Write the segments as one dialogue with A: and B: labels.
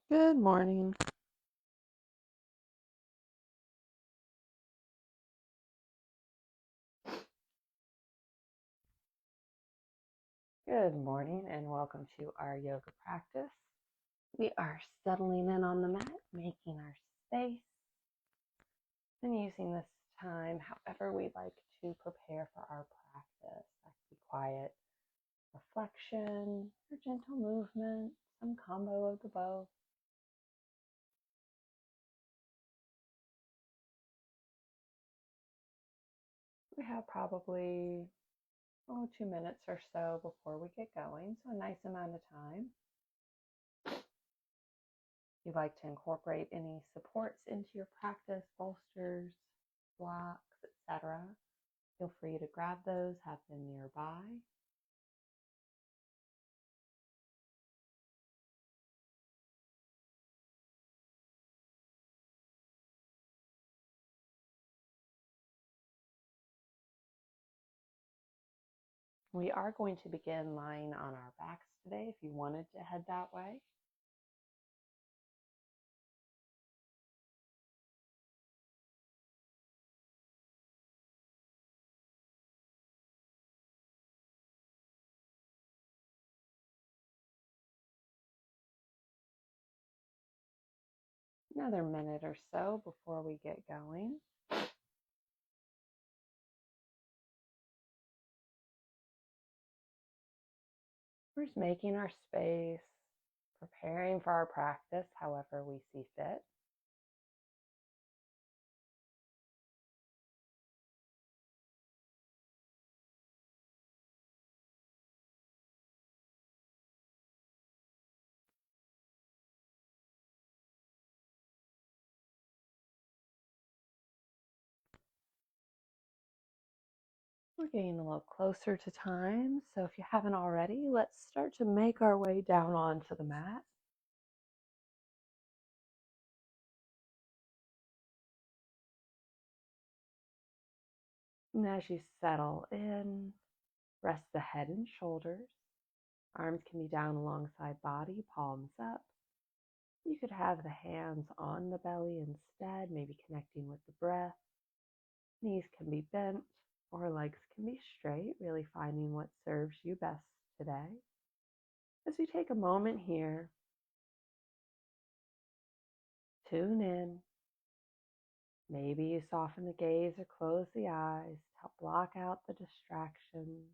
A: Good morning. Good morning and welcome to our yoga practice. We are settling in on the mat, making our space, and using this time however we like to prepare for our practice. That could be quiet reflection or gentle movement, some combo of the both. We have probably 2 minutes or so before we get going, so a nice amount of time. If you'd like to incorporate any supports into your practice, bolsters, blocks, etc., feel free to grab those, have them nearby. We are going to begin lying on our backs today if you wanted to head that way. Another minute or so before we get going. We're just making our space, preparing for our practice however we see fit. We're getting a little closer to time, so if you haven't already, let's start to make our way down onto the mat. And as you settle in, rest the head and shoulders. Arms can be down alongside body, palms up. You could have the hands on the belly instead, maybe connecting with the breath. Knees can be bent or legs can be straight, really finding what serves you best today. As we take a moment here, tune in. Maybe you soften the gaze or close the eyes to help block out the distractions.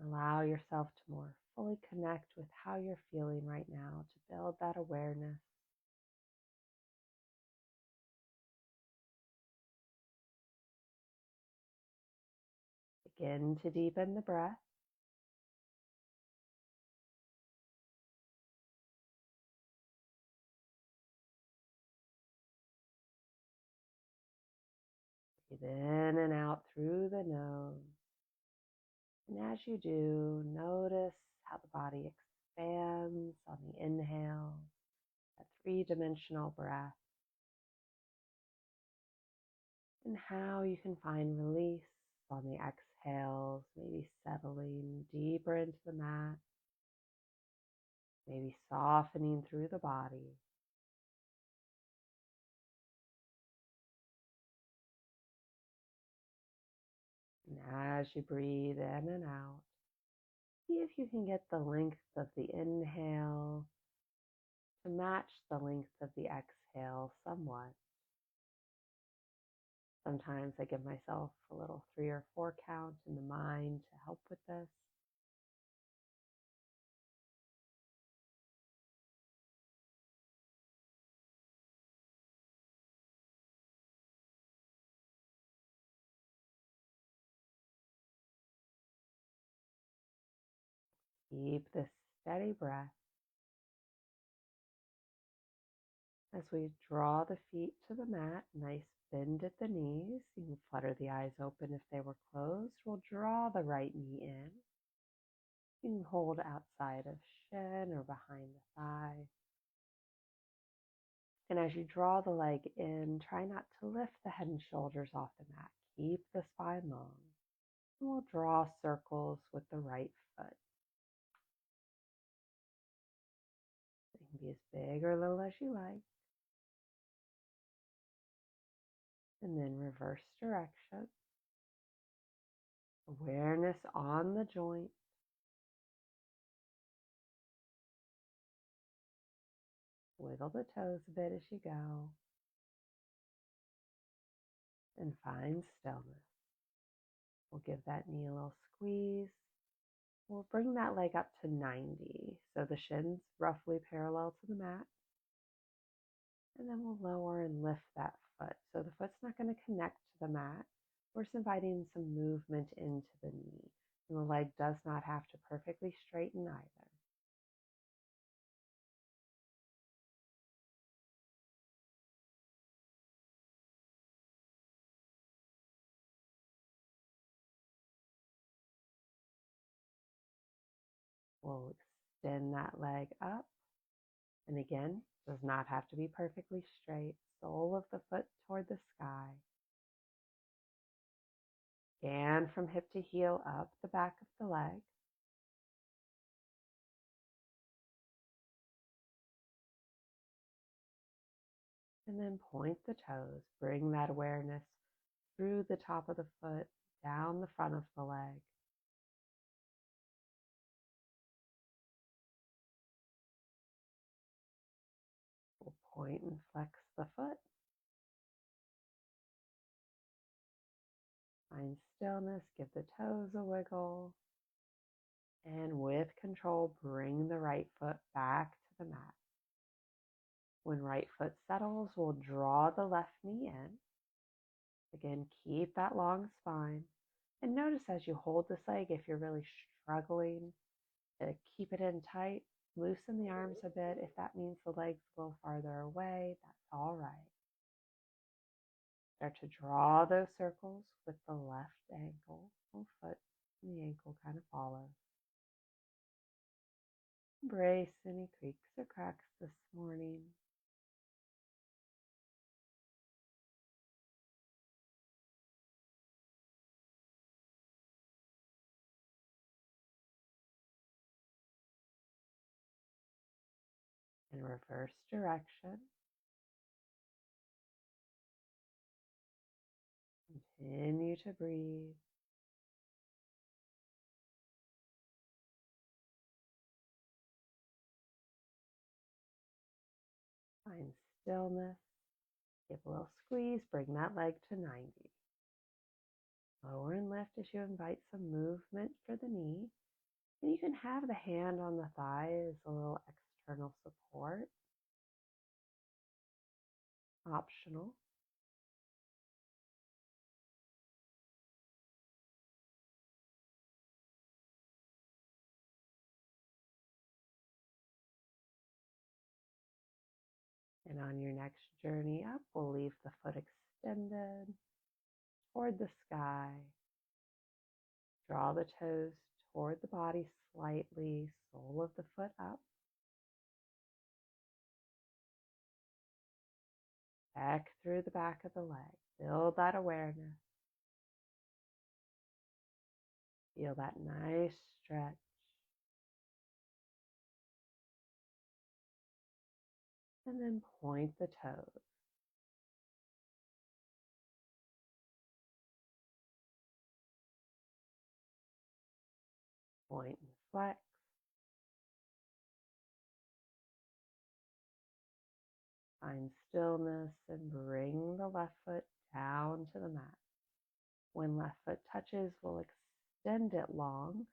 A: Allow yourself to more fully connect with how you're feeling right now to build that awareness. Begin to deepen the breath. Breathe in and out through the nose. And as you do, notice how the body expands on the inhale, a three-dimensional breath, and how you can find release on the exhales, maybe settling deeper into the mat, maybe softening through the body. And as you breathe in and out, see if you can get the length of the inhale to match the length of the exhale somewhat. Sometimes I give myself a little 3 or 4 count in the mind to help with this. Keep this steady breath. As we draw the feet to the mat, nice bend at the knees. You can flutter the eyes open if they were closed. We'll draw the right knee in. You can hold outside of shin or behind the thigh. And as you draw the leg in, try not to lift the head and shoulders off the mat. Keep the spine long. And we'll draw circles with the right foot. be as big or little as you like. And then reverse direction. Awareness on the joint. Wiggle the toes a bit as you go. And find stillness. We'll give that knee a little squeeze. We'll bring that leg up to 90, so the shins roughly parallel to the mat. And then we'll lower and lift that foot. So the foot's not going to connect to the mat. We're just inviting some movement into the knee. And the leg does not have to perfectly straighten either. We'll extend that leg up. And again, does not have to be perfectly straight. Sole of the foot toward the sky. Scan from hip to heel up the back of the leg. And then point the toes. Bring that awareness through the top of the foot, down the front of the leg. We'll point and flex the foot. Find stillness, give the toes a wiggle. And with control, bring the right foot back to the mat. When right foot settles, we'll draw the left knee in. Again, keep that long spine. And notice as you hold this leg, if you're really struggling to keep it in tight, loosen the arms a bit. If that means the leg's a little farther away, that's all right. Start to draw those circles with the left ankle or foot, and the ankle kind of follows. Embrace any creaks or cracks this morning. In reverse direction. Continue to breathe. Find stillness. Give a little squeeze. Bring that leg to 90. Lower and lift as you invite some movement for the knee. And you can have the hand on the thigh as a little external support. Optional. And on your next journey up, we'll leave the foot extended toward the sky. Draw the toes toward the body slightly, sole of the foot up. Back through the back of the leg. Build that awareness. Feel that nice stretch. And then point the toes. Point and flex. Find stillness and bring the left foot down to the mat. When left foot touches, we'll extend it long.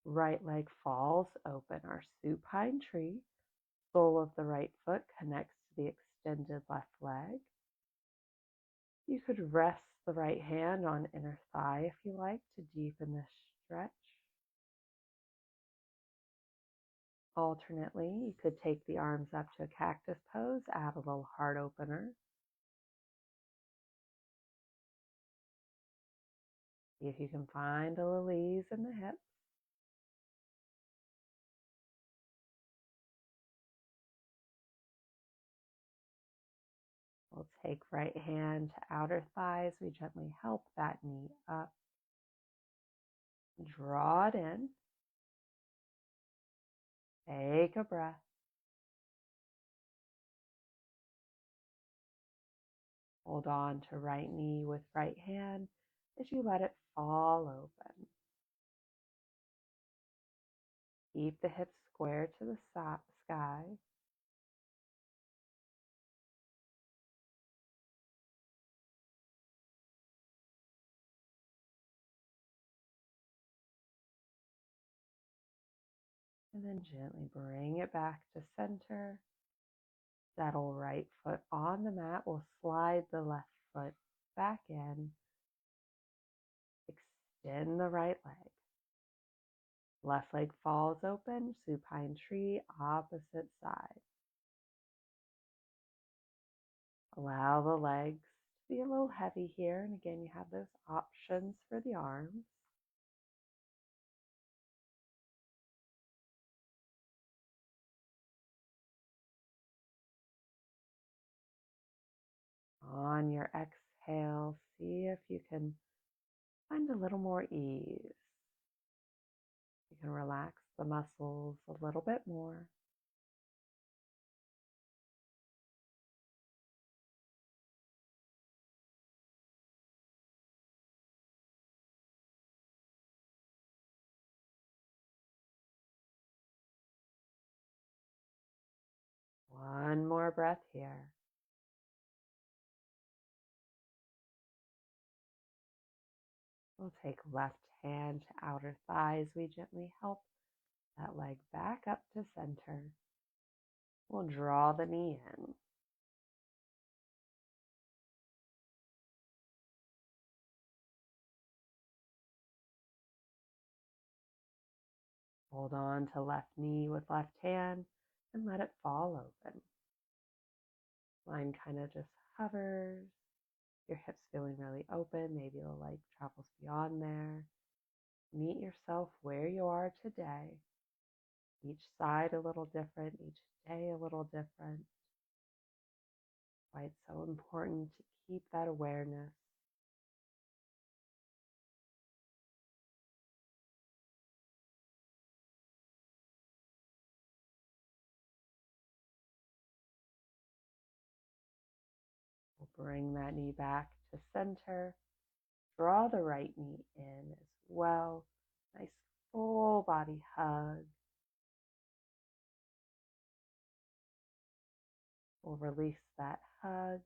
A: Right leg falls open, our supine tree. Sole of the right foot connects to the extended left leg. You could rest the right hand on inner thigh if you like to deepen this stretch. Alternately, you could take the arms up to a cactus pose, add a little heart opener. See if you can find a little ease in the hips. We'll take right hand to outer thighs. We gently help that knee up. Draw it in. Take a breath. Hold on to right knee with right hand as you let it fall open. Keep the hips square to the sky. And then gently bring it back to center. Settle right foot on the mat. We'll slide the left foot back in. Extend the right leg. Left leg falls open, supine tree, opposite side. Allow the legs to be a little heavy here. And again, you have those options for the arms. On your exhale, see if you can find a little more ease. You can relax the muscles a little bit more. One more breath here. We'll take left hand to outer thighs. We gently help that leg back up to center. We'll draw the knee in. Hold on to left knee with left hand and let it fall open. Line kind of just hovers. Your hips feeling really open. Maybe the leg travels beyond there. Meet yourself where you are today. Each side a little different, each day a little different. Why it's so important to keep that awareness. We'll bring that knee back to center. Draw the right knee in as well. Nice full body hug. We'll release that hug.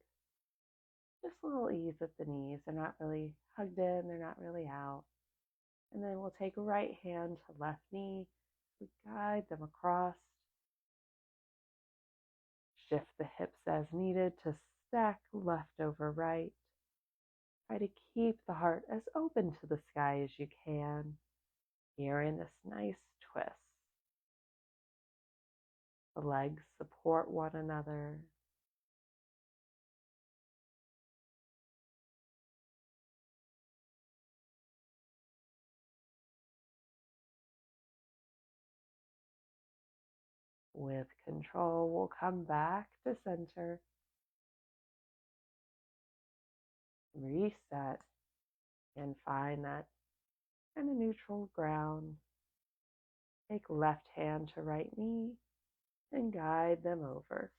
A: Just a little ease at the knees. They're not really hugged in, they're not really out. And then we'll take right hand to left knee. We guide them across. Shift the hips as needed to stack left over right. Try to keep the heart as open to the sky as you can. Here in this nice twist. The legs support one another. With control, we'll come back to center. Reset and find that kind of neutral ground. Take left hand to right knee and guide them over.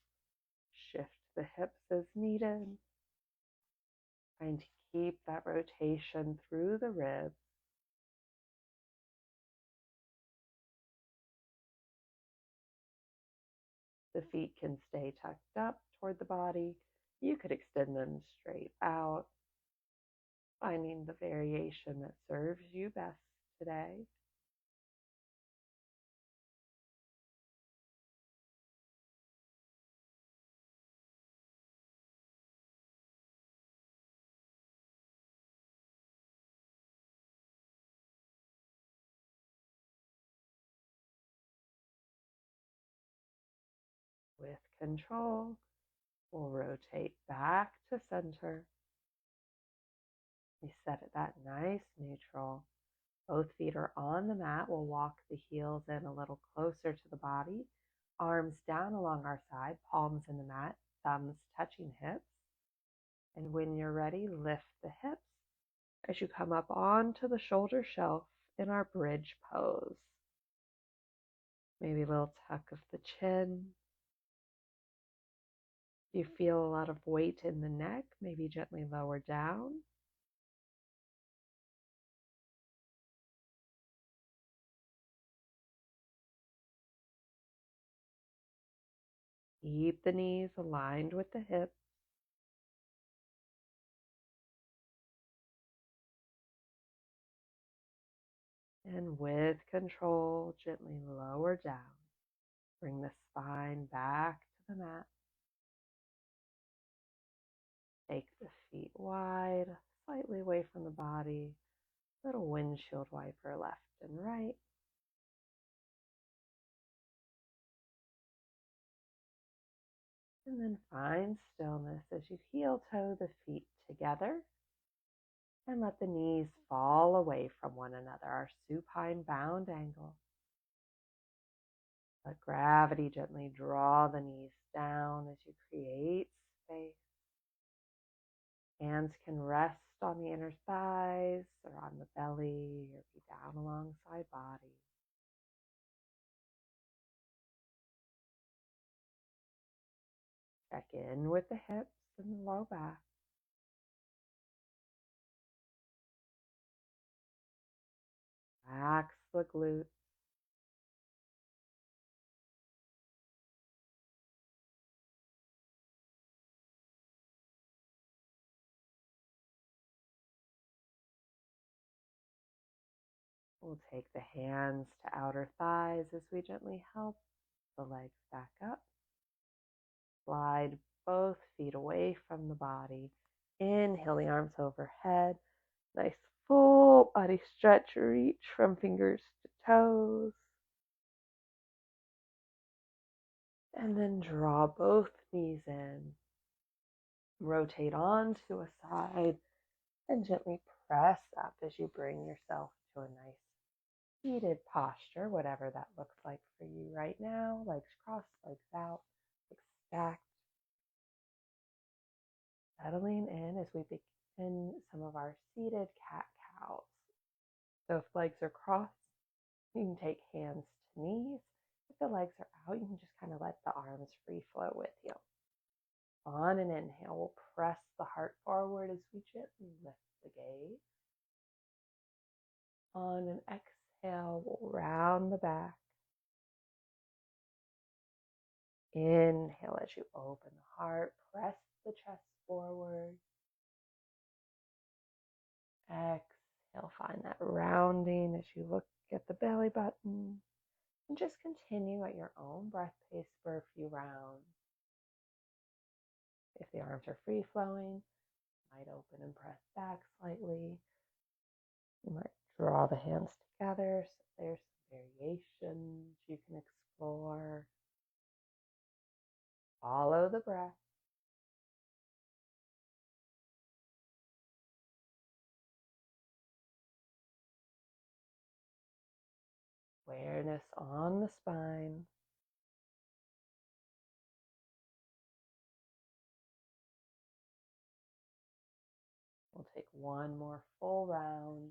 A: Shift the hips as needed. Trying to keep that rotation through the ribs. The feet can stay tucked up toward the body. You could extend them straight out, finding the variation that serves you best today. With control, we'll rotate back to center. We set it that nice neutral. Both feet are on the mat. We'll walk the heels in a little closer to the body. Arms down along our side, palms in the mat, thumbs touching hips. And when you're ready, lift the hips as you come up onto the shoulder shelf in our bridge pose. Maybe a little tuck of the chin. You feel a lot of weight in the neck, maybe gently lower down. Keep the knees aligned with the hips. And with control, gently lower down. Bring the spine back to the mat. Take the feet wide, slightly away from the body. Little windshield wiper left and right. And then find stillness as you heel toe the feet together and let the knees fall away from one another, our supine bound angle. Let gravity gently draw the knees down as you create space. Hands can rest on the inner thighs or on the belly or be down alongside body. Check in with the hips and the low back. Relax the glutes. We'll take the hands to outer thighs as we gently help the legs back up. Slide both feet away from the body. Inhale the arms overhead. Nice full body stretch, reach from fingers to toes. And then draw both knees in. Rotate onto a side and gently press up as you bring yourself to a nice seated posture, whatever that looks like for you right now. Legs crossed, legs out, legs stacked. Settling in as we begin some of our seated cat-cows. So if legs are crossed, you can take hands to knees. If the legs are out, you can just kind of let the arms free flow with you. On an inhale, we'll press the heart forward as we gently lift the gaze. On an exhale, we'll round the back. Inhale as you open the heart, press the chest forward. Exhale, find that rounding as you look at the belly button. And just continue at your own breath pace for a few rounds. If the arms are free flowing, you might open and press back slightly. You might draw the hands together. So there's some variations you can explore. Follow the breath. Awareness on the spine. We'll take one more full round.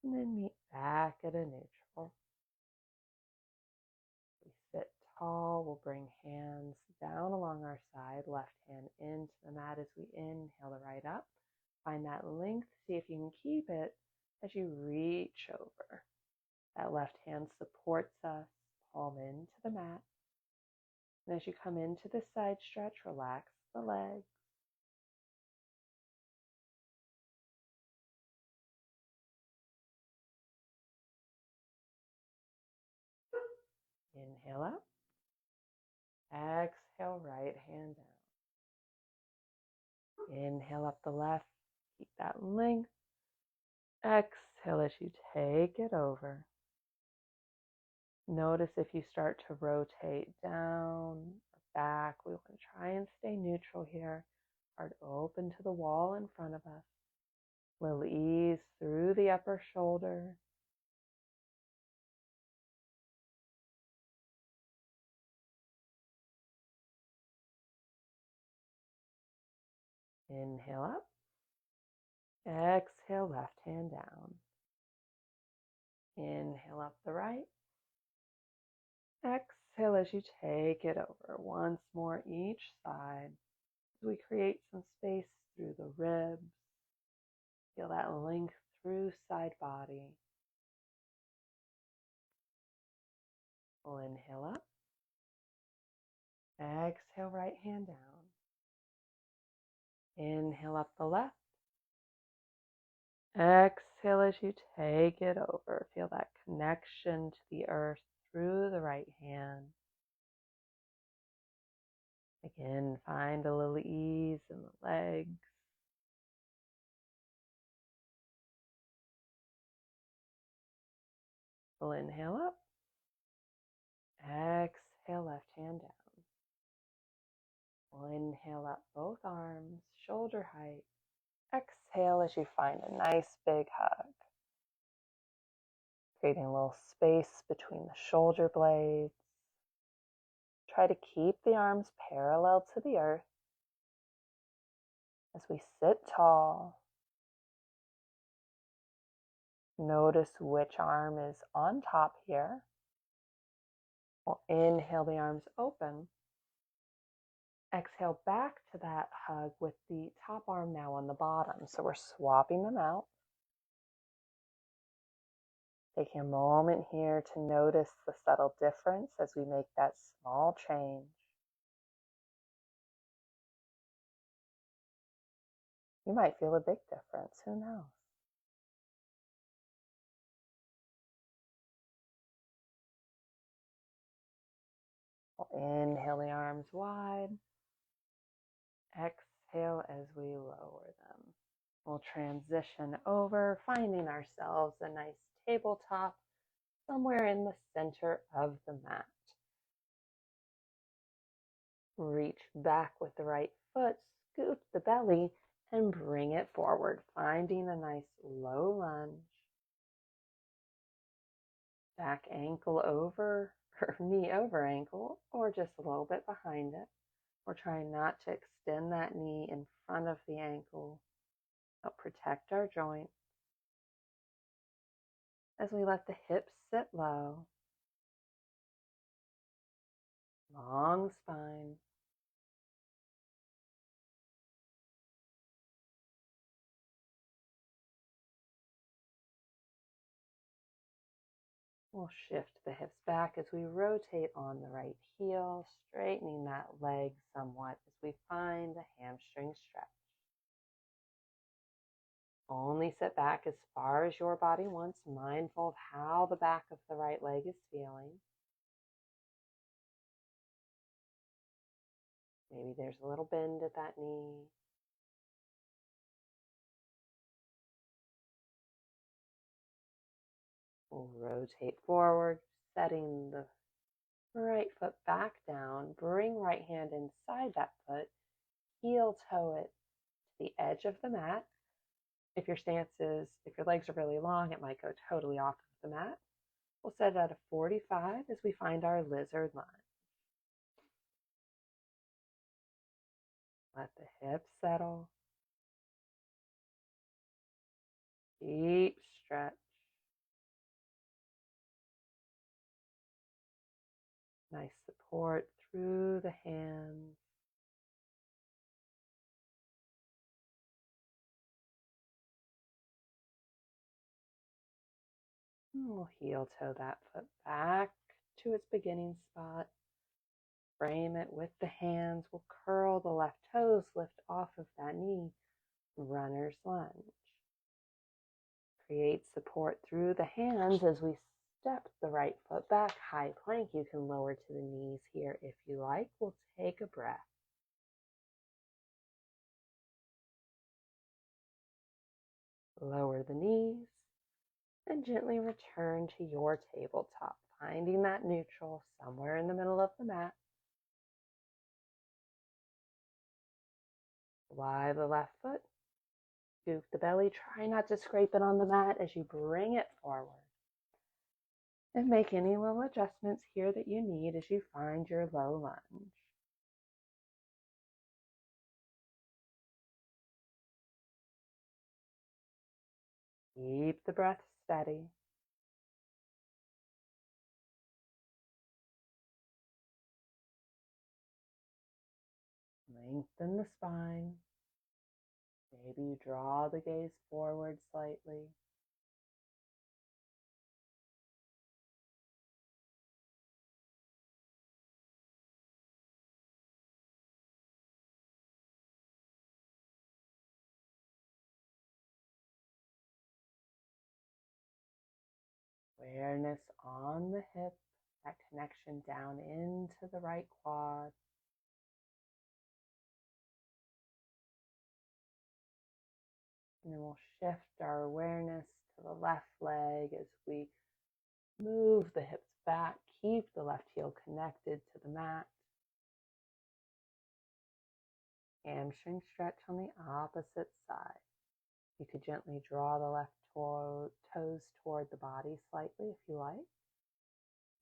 A: And then meet back at a neutral. We sit tall. We'll bring hands down along our side. Left hand into the mat as we inhale the right up. Find that length. See if you can keep it as you reach over. That left hand supports us. Palm into the mat. And as you come into the side stretch, relax the legs. Inhale up. Exhale, right hand down. Inhale up the left. Keep that length. Exhale as you take it over. Notice if you start to rotate down or back. We want to try and stay neutral here. Heart open to the wall in front of us. Little ease through the upper shoulder. Inhale up. Exhale, left hand down. Inhale up the right. exhale as you take it over once more each side. We create some space through the ribs. Feel that length through side body. We'll inhale up. Exhale, right hand down. Inhale up the left. Exhale as you take it over. Feel that connection to the earth through the right hand. Again, find a little ease in the legs. We'll inhale up. Exhale, left hand down. We'll inhale up both arms, shoulder height. Exhale as you find a nice big hug. Creating a little space between the shoulder blades. Try to keep the arms parallel to the earth as we sit tall. Notice which arm is on top here. We'll inhale the arms open. Exhale back to that hug with the top arm now on the bottom. So we're swapping them out. Taking a moment here to notice the subtle difference as we make that small change. You might feel a big difference, who knows? We'll inhale the arms wide. Exhale as we lower them. We'll transition over, finding ourselves a nice tabletop somewhere in the center of the mat. Reach back with the right foot, scoop the belly, and bring it forward, finding a nice low lunge. Back ankle over, or knee over ankle, or just a little bit behind it. We're trying not to extend that knee in front of the ankle. Help protect our joint. As we let the hips sit low. Long spine. We'll shift the hips back as we rotate on the right heel, straightening that leg somewhat as we find a hamstring stretch. Only sit back as far as your body wants, mindful of how the back of the right leg is feeling. Maybe there's a little bend at that knee. We'll rotate forward, setting the right foot back down. Bring right hand inside that foot. Heel toe it to the edge of the mat. If your legs are really long, it might go totally off of the mat. We'll set it at a 45 as we find our lizard lunge. Let the hips settle. Deep stretch. Nice support through the hands. And we'll heel toe that foot back to its beginning spot. Frame it with the hands. We'll curl the left toes, lift off of that knee. Runner's lunge. Create support through the hands as we step the right foot back. High plank. You can lower to the knees here if you like. We'll take a breath. Lower the knees and gently return to your tabletop, finding that neutral somewhere in the middle of the mat. Fly the left foot. Scoop the belly. Try not to scrape it on the mat as you bring it forward. And make any little adjustments here that you need as you find your low lunge. Keep the breath steady. Lengthen the spine. Maybe you draw the gaze forward slightly. Awareness on the hip, that connection down into the right quad. And then we'll shift our awareness to the left leg as we move the hips back. Keep the left heel connected to the mat. Hamstring stretch on the opposite side. You could gently draw the left toes toward the body slightly if you like.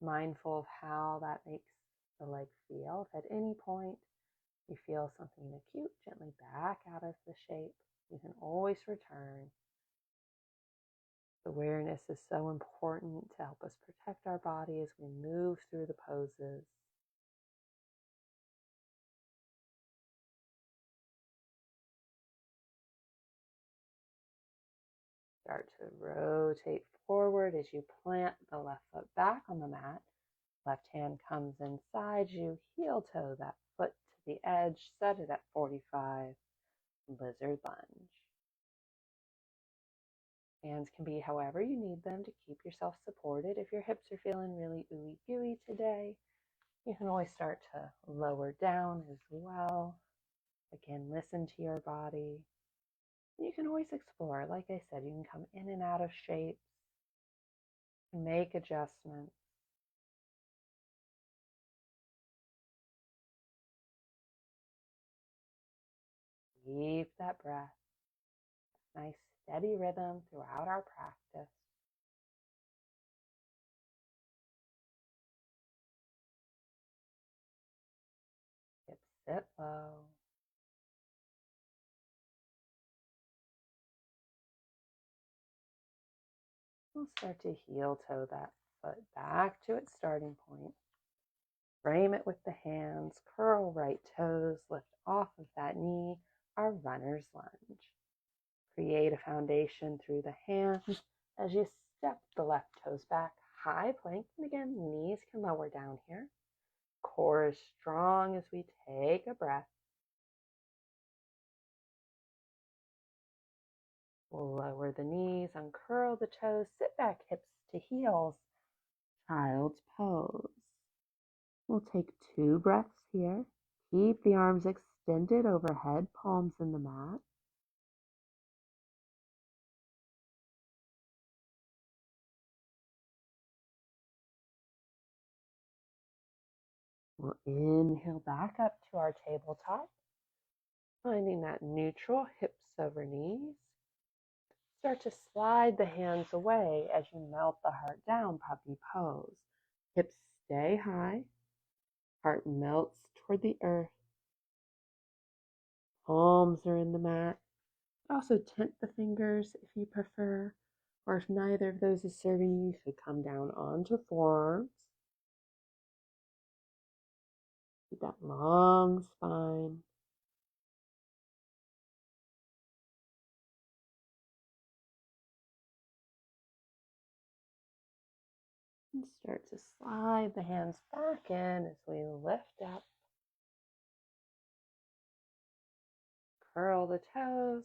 A: Mindful of how that makes the leg feel. If at any point you feel something acute, gently back out of the shape. You can always return. Awareness is so important to help us protect our body as we move through the poses. Start to rotate forward as you plant the left foot back on the mat. Left hand comes inside you, heel toe that foot to the edge, set it at 45, lizard lunge. Hands can be however you need them to keep yourself supported. If your hips are feeling really ooey gooey today, you can always start to lower down as well. Again, listen to your body. You can always explore. Like I said, you can come in and out of shapes, make adjustments. Keep that breath. Nice steady rhythm throughout our practice. Hips sit low. We'll start to heel toe that foot back to its starting point. Frame it with the hands, curl right toes, lift off of that knee, our runner's lunge. Create a foundation through the hands as you step the left toes back, high plank, and again, knees can lower down here. Core is strong as we take a breath. We'll lower the knees, uncurl the toes, sit back hips to heels, child's pose. We'll take 2 breaths here. Keep the arms extended overhead, palms in the mat. We'll inhale back up to our tabletop, finding that neutral, hips over knees. Start to slide the hands away as you melt the heart down, puppy pose. Hips stay high, heart melts toward the earth. Palms are in the mat. Also tent the fingers if you prefer, or if neither of those is serving you, you could come down onto forearms. Keep that long spine. And start to slide the hands back in as we lift up. Curl the toes.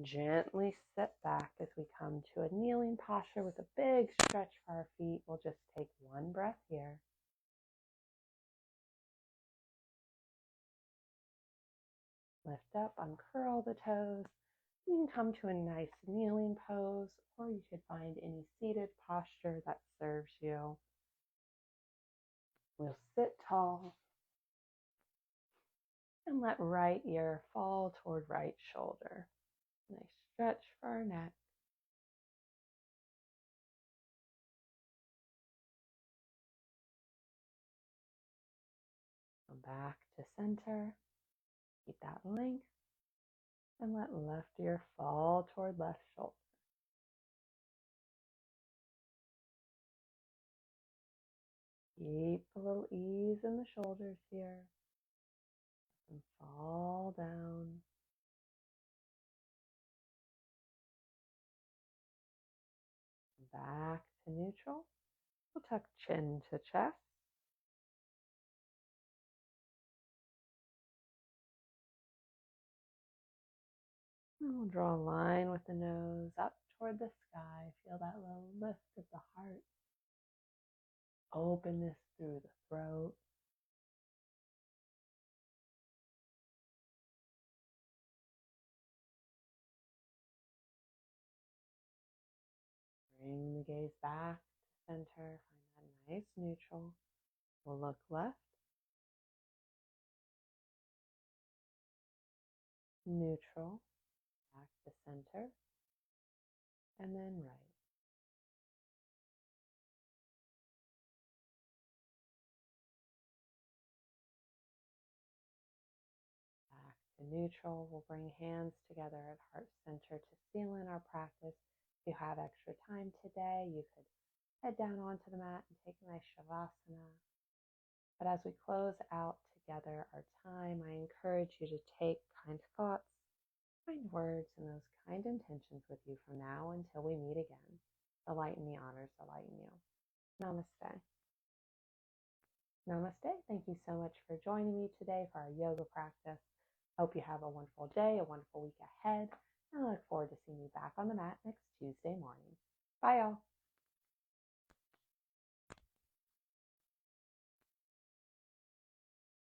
A: Gently sit back as we come to a kneeling posture with a big stretch for our feet. We'll just take one breath here. Lift up, uncurl the toes. You can come to a nice kneeling pose, or you could find any seated posture that serves you. We'll sit tall and let right ear fall toward right shoulder. Nice stretch for our neck. Come back to center. Keep that length. And let left ear fall toward left shoulder. Keep a little ease in the shoulders here. and fall down. Back to neutral. We'll tuck chin to chest. And we'll draw a line with the nose up toward the sky. Feel that little lift of the heart. Openness through the throat. Bring the gaze back to center. Find that nice neutral. We'll look left, neutral, back to center, and then right. Back to neutral. We'll bring hands together at heart center to seal in our practice. If you have extra time today, you could head down onto the mat and take a nice shavasana. But as we close out together our time, I encourage you to take kind thoughts, kind words, and those kind intentions with you from now until we meet again. The light and the honors delight in you. Namaste. Namaste. Thank you so much for joining me today for our yoga practice. Hope you have a wonderful day, a wonderful week ahead, and I look forward to seeing you back on the mat next Tuesday morning. Bye, all.